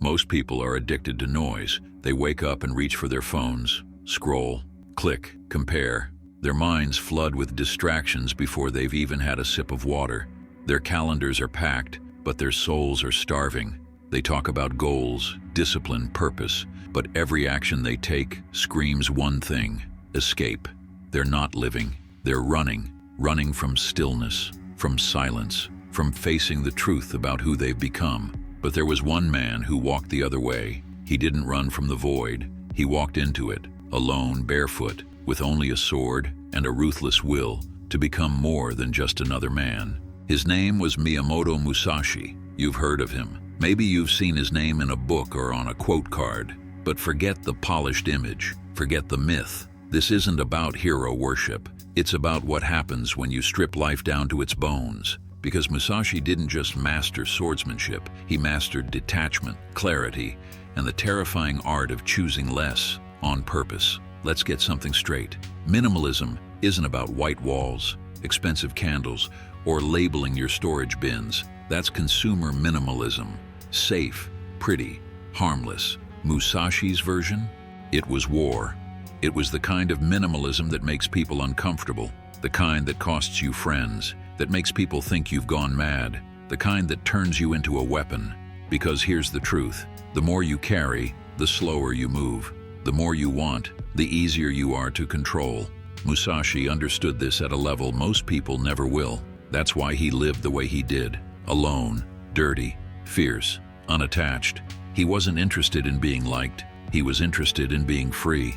Most people are addicted to noise. They wake up and reach for their phones, scroll, click, compare. Their minds flood with distractions before they've even had a sip of water. Their calendars are packed, but their souls are starving. They talk about goals, discipline, purpose, but every action they take screams one thing: escape. They're not living. They're running from stillness, from silence, from facing the truth about who they've become. But there was one man who walked the other way. He didn't run from the void. He walked into it, alone, barefoot, with only a sword and a ruthless will to become more than just another man. His name was Miyamoto Musashi. You've heard of him. Maybe you've seen his name in a book or on a quote card. But forget the polished image. Forget the myth. This isn't about hero worship. It's about what happens when you strip life down to its bones. Because Musashi didn't just master swordsmanship, he mastered detachment, clarity, and the terrifying art of choosing less on purpose. Let's get something straight. Minimalism isn't about white walls, expensive candles, or labeling your storage bins. That's consumer minimalism. Safe, pretty, harmless. Musashi's version? It was war. It was the kind of minimalism that makes people uncomfortable, the kind that costs you friends, that makes people think you've gone mad, the kind that turns you into a weapon. Because here's the truth: the more you carry, the slower you move. The more you want, the easier you are to control. Musashi understood this at a level most people never will. That's why he lived the way he did, alone, dirty, fierce, unattached. He wasn't interested in being liked. He was interested in being free.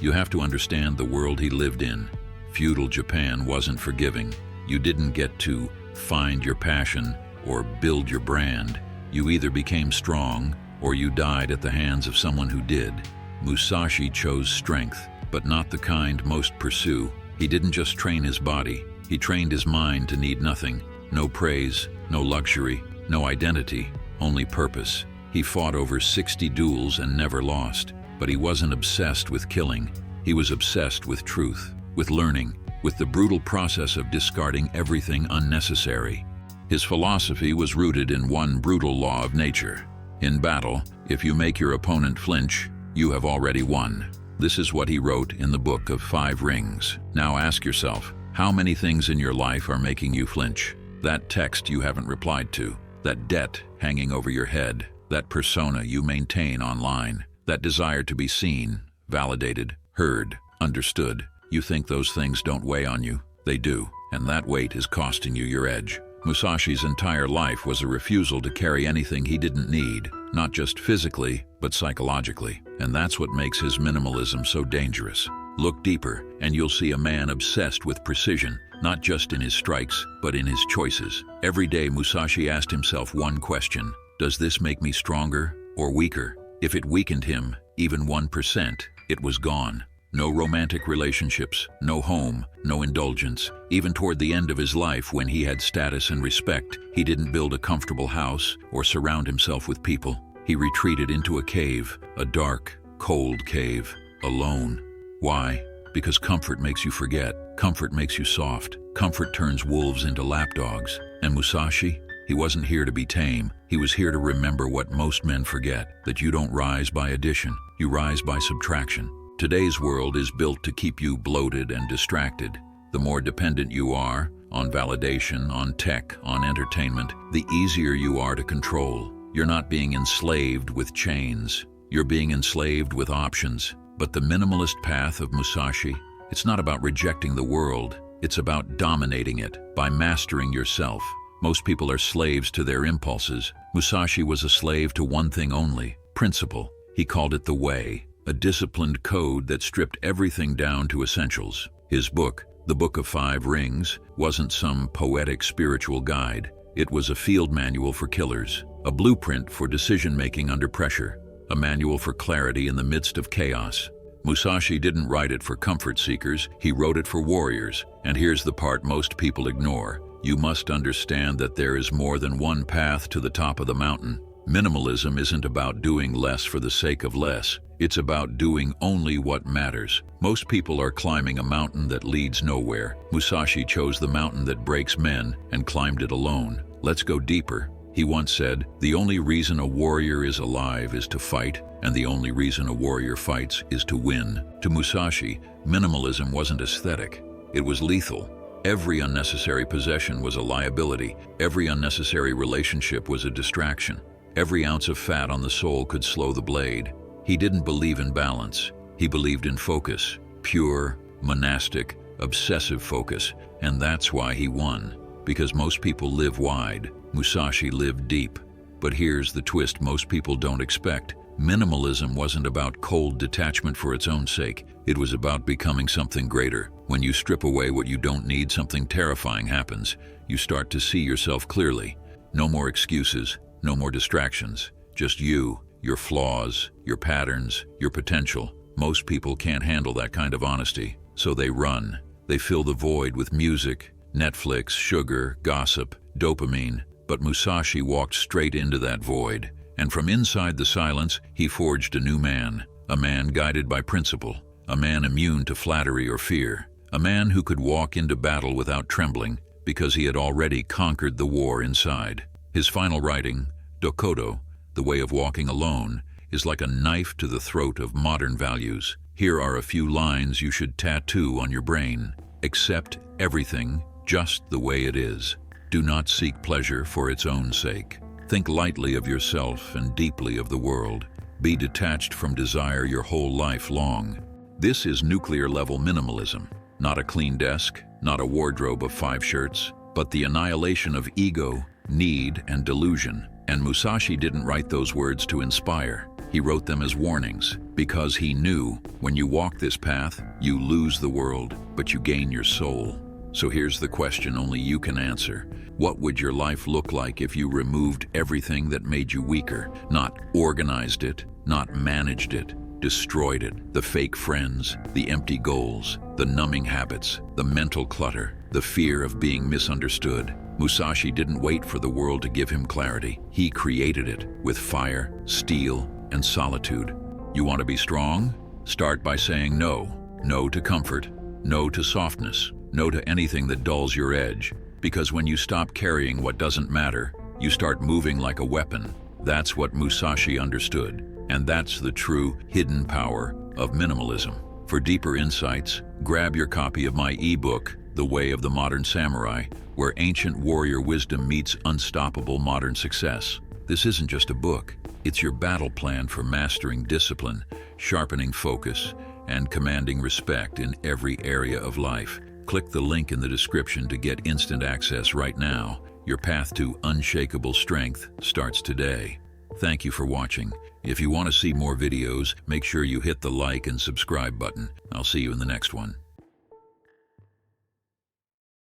You have to understand the world he lived in. Feudal Japan wasn't forgiving. You didn't get to find your passion or build your brand. You either became strong or you died at the hands of someone who did. Musashi chose strength, but not the kind most pursue. He didn't just train his body. He trained his mind to need nothing. No praise, no luxury, no identity, only purpose. He fought over 60 duels and never lost. But he wasn't obsessed with killing. He was obsessed with truth, with learning, with the brutal process of discarding everything unnecessary. His philosophy was rooted in one brutal law of nature. In battle, if you make your opponent flinch, you have already won. This is what he wrote in the Book of 5 Rings. Now ask yourself, how many things in your life are making you flinch? That text you haven't replied to, that debt hanging over your head, that persona you maintain online, that desire to be seen, validated, heard, understood. You think those things don't weigh on you. They do, and that weight is costing you your edge. Musashi's entire life was a refusal to carry anything he didn't need, not just physically, but psychologically. And that's what makes his minimalism so dangerous. Look deeper, and you'll see a man obsessed with precision, not just in his strikes, but in his choices. Every day, Musashi asked himself one question: does this make me stronger or weaker? If it weakened him, even 1%, it was gone. No romantic relationships, no home, no indulgence. Even toward the end of his life, when he had status and respect, he didn't build a comfortable house or surround himself with people. He retreated into a cave, a dark, cold cave, alone. Why? Because comfort makes you forget. Comfort makes you soft. Comfort turns wolves into lapdogs. And Musashi? He wasn't here to be tame. He was here to remember what most men forget, that you don't rise by addition, you rise by subtraction. Today's world is built to keep you bloated and distracted. The more dependent you are on validation, on tech, on entertainment, the easier you are to control. You're not being enslaved with chains. You're being enslaved with options. But the minimalist path of Musashi, it's not about rejecting the world. It's about dominating it by mastering yourself. Most people are slaves to their impulses. Musashi was a slave to one thing only: principle. He called it the way, a disciplined code that stripped everything down to essentials. His book, The Book of 5 Rings, wasn't some poetic spiritual guide. It was a field manual for killers, a blueprint for decision-making under pressure, a manual for clarity in the midst of chaos. Musashi didn't write it for comfort seekers, he wrote it for warriors. And here's the part most people ignore. You must understand that there is more than one path to the top of the mountain. Minimalism isn't about doing less for the sake of less. It's about doing only what matters. Most people are climbing a mountain that leads nowhere. Musashi chose the mountain that breaks men and climbed it alone. Let's go deeper. He once said, "The only reason a warrior is alive is to fight, and the only reason a warrior fights is to win." To Musashi, minimalism wasn't aesthetic. It was lethal. Every unnecessary possession was a liability. Every unnecessary relationship was a distraction. Every ounce of fat on the soul could slow the blade. He didn't believe in balance. He believed in focus. Pure, monastic, obsessive focus. And that's why he won. Because most people live wide. Musashi lived deep. But here's the twist most people don't expect. Minimalism wasn't about cold detachment for its own sake. It was about becoming something greater. When you strip away what you don't need, something terrifying happens. You start to see yourself clearly. No more excuses, no more distractions. Just you, your flaws, your patterns, your potential. Most people can't handle that kind of honesty, so they run. They fill the void with music, Netflix, sugar, gossip, dopamine. But Musashi walked straight into that void. And from inside the silence, he forged a new man. A man guided by principle. A man immune to flattery or fear. A man who could walk into battle without trembling because he had already conquered the war inside. His final writing, Dokodo, The Way of Walking Alone, is like a knife to the throat of modern values. Here are a few lines you should tattoo on your brain. Accept everything just the way it is. Do not seek pleasure for its own sake. Think lightly of yourself and deeply of the world. Be detached from desire your whole life long. This is nuclear-level minimalism. Not a clean desk, not a wardrobe of 5 shirts, but the annihilation of ego, need, and delusion. And Musashi didn't write those words to inspire. He wrote them as warnings, because he knew when you walk this path, you lose the world, but you gain your soul. So here's the question only you can answer. What would your life look like if you removed everything that made you weaker? Not organized it, not managed it, destroyed it. The fake friends, the empty goals, the numbing habits, the mental clutter, the fear of being misunderstood. Musashi didn't wait for the world to give him clarity. He created it with fire, steel, and solitude. You want to be strong? Start by saying no. No to comfort. No to softness. No to anything that dulls your edge. Because when you stop carrying what doesn't matter, you start moving like a weapon. That's what Musashi understood. And that's the true hidden power of minimalism. For deeper insights, grab your copy of my ebook, The Way of the Modern Samurai, where ancient warrior wisdom meets unstoppable modern success. This isn't just a book. It's your battle plan for mastering discipline, sharpening focus, and commanding respect in every area of life. Click the link in the description to get instant access right now. Your path to unshakable strength starts today. Thank you for watching. If you want to see more videos, make sure you hit the like and subscribe button. I'll see you in the next one.